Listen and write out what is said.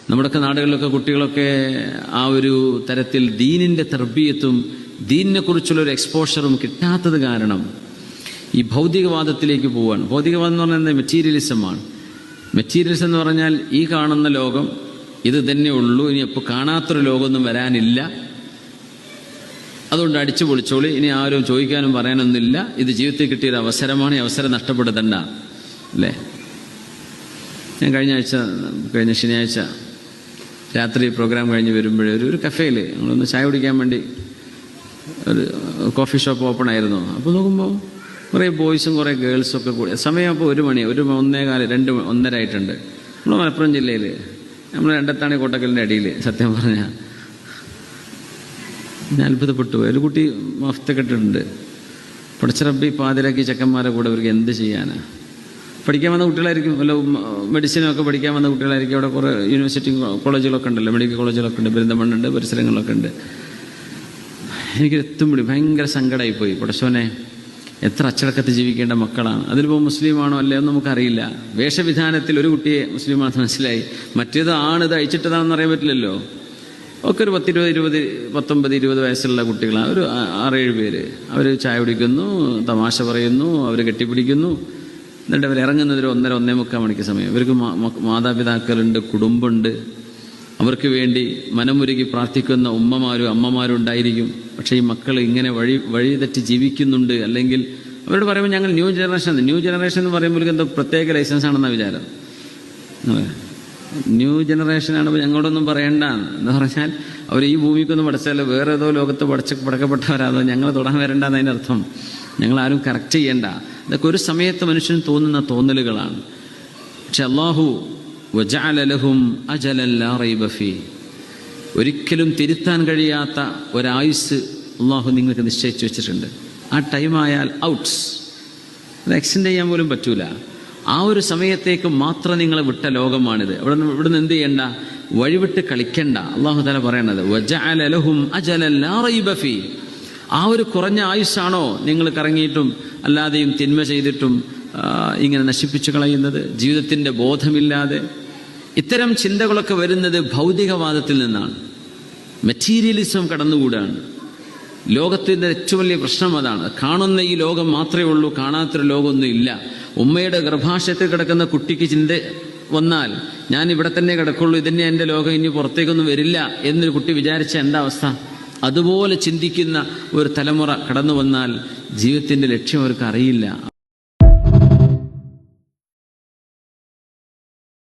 നമ്മുടെയൊക്കെ നാടുകളിലൊക്കെ കുട്ടികളൊക്കെ ആ ഒരു തരത്തിൽ ദീനിൻ്റെ തർബീയത്തും ദീനിനെ കുറിച്ചുള്ളൊരു എക്സ്പോഷറും കിട്ടാത്തത് കാരണം ഈ ഭൗതികവാദത്തിലേക്ക് പോവാണ്. ഭൗതികവാദം എന്ന് പറഞ്ഞാൽ മെറ്റീരിയലിസമാണ്. മെറ്റീരിയലിസം എന്ന് പറഞ്ഞാൽ ഈ കാണുന്ന ലോകം ഇത് തന്നെ ഉള്ളൂ, ഇനി എപ്പോൾ കാണാത്തൊരു ലോകമൊന്നും വരാനില്ല, അതുകൊണ്ട് അടിച്ചു പൊളിച്ചോളി, ഇനി ആരും ചോദിക്കാനും പറയാനൊന്നുമില്ല, ഇത് ജീവിതത്തിൽ കിട്ടിയൊരു അവസരമാണ്, ഈ അവസരം നഷ്ടപ്പെടുത്തണ്ട അല്ലേ. ഞാൻ കഴിഞ്ഞ ശനിയാഴ്ച രാത്രി പ്രോഗ്രാം കഴിഞ്ഞ് വരുമ്പോഴേ ഒരു കഫേയിൽ നമ്മളൊന്ന് ചായ കുടിക്കാൻ വേണ്ടി ഒരു കോഫി ഷോപ്പ് ഓപ്പൺ ആയിരുന്നു. അപ്പോൾ നോക്കുമ്പോൾ കുറേ ബോയ്സും കുറേ ഗേൾസും ഒക്കെ കൂടി. സമയം അപ്പോൾ 1 മണി, 1:15, 1:30 ആയിട്ടുണ്ട്. നമ്മൾ മലപ്പുറം ജില്ലയിൽ നമ്മൾ രണ്ടത്താണി കോട്ടക്കലിൻ്റെ അടിയിൽ. സത്യം പറഞ്ഞാൽ ഞാൻ അത്ഭുതപ്പെട്ടു പോയി. ഒരു കുട്ടി മഫ്തൊക്കെ ഇട്ടിട്ടുണ്ട്. പടച്ചിറപ്പി പാതിരാക്കി ചെക്കന്മാരെ കൂടെ അവർക്ക് എന്ത് ചെയ്യാനാണ്? പഠിക്കാൻ വന്ന കുട്ടികളായിരിക്കും, വല്ല മെഡിസിനൊക്കെ പഠിക്കാൻ വന്ന കുട്ടികളായിരിക്കും. അവിടെ കുറേ യൂണിവേഴ്സിറ്റി കോളേജുകളൊക്കെ ഉണ്ടല്ലോ, മെഡിക്കൽ കോളേജുകളൊക്കെ ഉണ്ട്, പെരിന്തമണ്ണുണ്ട്, പരിസരങ്ങളിലൊക്കെ ഉണ്ട്. എനിക്ക് എത്തുമ്പോൾ ഭയങ്കര സങ്കടമായിപ്പോയി. പടച്ചോനെ, എത്ര അച്ചടക്കത്ത് ജീവിക്കേണ്ട മക്കളാണ്. അതിലിപ്പോൾ മുസ്ലിമാണോ അല്ലയോ എന്ന് നമുക്കറിയില്ല. വേഷവിധാനത്തിൽ ഒരു കുട്ടിയെ മുസ്ലിമാണെന്ന് മനസ്സിലായി, മറ്റേത് ആണിത് അയച്ചിട്ടതാണെന്ന് അറിയാൻ പറ്റില്ലല്ലോ. ഒക്കെ ഒരു 10, 20, 19, 20 വയസ്സുള്ള കുട്ടികളാണ്. ഒരു 6-7 പേര്. അവർ ചായ കുടിക്കുന്നു, തമാശ പറയുന്നു, അവർ കെട്ടിപ്പിടിക്കുന്നു. എന്നിട്ട് അവർ ഇറങ്ങുന്നത് ഒരു 1:30-1:45 മണിക്ക് സമയം. ഇവർക്ക് മാതാപിതാക്കളുണ്ട്, കുടുംബമുണ്ട്, അവർക്ക് വേണ്ടി മനമുരുകി പ്രാർത്ഥിക്കുന്ന ഉമ്മമാരും അമ്മമാരും ഉണ്ടായിരിക്കും. പക്ഷേ ഈ മക്കൾ ഇങ്ങനെ വഴി തെറ്റി ജീവിക്കുന്നുണ്ട്. അല്ലെങ്കിൽ അവരോട് പറയുമ്പോൾ ഞങ്ങൾ ന്യൂ ജനറേഷൻ എന്ന് പറയുമ്പോൾ എന്തോ പ്രത്യേക ലൈസൻസ് ആണെന്ന വിചാരം. ന്യൂ ജനറേഷനാണ്, ഞങ്ങളോടൊന്നും പറയണ്ട എന്ന് പറഞ്ഞാൽ അവർ ഈ ഭൂമിക്കൊന്നും പഠിച്ചാൽ വേറെ ഏതോ ലോകത്ത് പടക്കപ്പെട്ടവരാതോ ഞങ്ങൾ തൊടാൻ വരണ്ടെന്ന് അതിനർത്ഥം. ഞങ്ങളാരും കറക്റ്റ് ചെയ്യണ്ട. ഇതൊക്കെ ഒരു സമയത്ത് മനുഷ്യന് തോന്നുന്ന തോന്നലുകളാണ്. പക്ഷെ അല്ലാഹു വജഅല ലഹും അജലൻ ലാ റൈബ ഫീഹി, ഒരിക്കലും തിരുത്താൻ കഴിയാത്ത ഒരായുസ് അല്ലാഹു നിങ്ങൾക്ക് നിശ്ചയിച്ചു വെച്ചിട്ടുണ്ട്. ആ ടൈമായാൽ ഔട്ട്സ്, അത് എക്സ്റ്റെൻഡ് ചെയ്യാൻ പോലും പറ്റൂല. ആ ഒരു സമയത്തേക്ക് മാത്രം നിങ്ങളെ വിട്ട ലോകമാണിത്. ഇവിടുന്ന് എന്ത് ചെയ്യണ്ട, വഴിവിട്ട് കളിക്കണ്ട. അല്ലാഹു തആല പറയണത് വജഅല ലഹും അജലൻ ലാ റൈബ ഫീഹി. ആ ഒരു കുറഞ്ഞ ആയുസ്സാണോ നിങ്ങൾ കറങ്ങിയിട്ടും അല്ലാതെയും തിന്മ ചെയ്തിട്ടും ഇങ്ങനെ നശിപ്പിച്ചു കളയുന്നത്, ജീവിതത്തിൻ്റെ ബോധമില്ലാതെ? ഇത്തരം ചിന്തകളൊക്കെ വരുന്നത് ഭൗതികവാദത്തിൽ നിന്നാണ്. മെറ്റീരിയലിസം കടന്നുകൂടാണ്. ലോകത്തിൻ്റെ ഏറ്റവും വലിയ പ്രശ്നം അതാണ്. കാണുന്ന ഈ ലോകം മാത്രമേ ഉള്ളൂ, കാണാത്തൊരു ലോകമൊന്നും ഇല്ല. ഉമ്മയുടെ ഗർഭാശയത്തിൽ കിടക്കുന്ന കുട്ടിക്ക് ചിന്ത വന്നാൽ ഞാൻ ഇവിടെ തന്നെ കിടക്കുള്ളൂ, ഇതന്നെ എൻ്റെ ലോകം, ഇനി പുറത്തേക്കൊന്നും വരില്ല എന്നൊരു കുട്ടി വിചാരിച്ച എന്താ അവസ്ഥ? അതുപോലെ ചിന്തിക്കുന്ന ഒരു തലമുറ കടന്നു വന്നാൽ ജീവിതത്തിൻ്റെ ലക്ഷ്യം അവർക്ക് അറിയില്ല.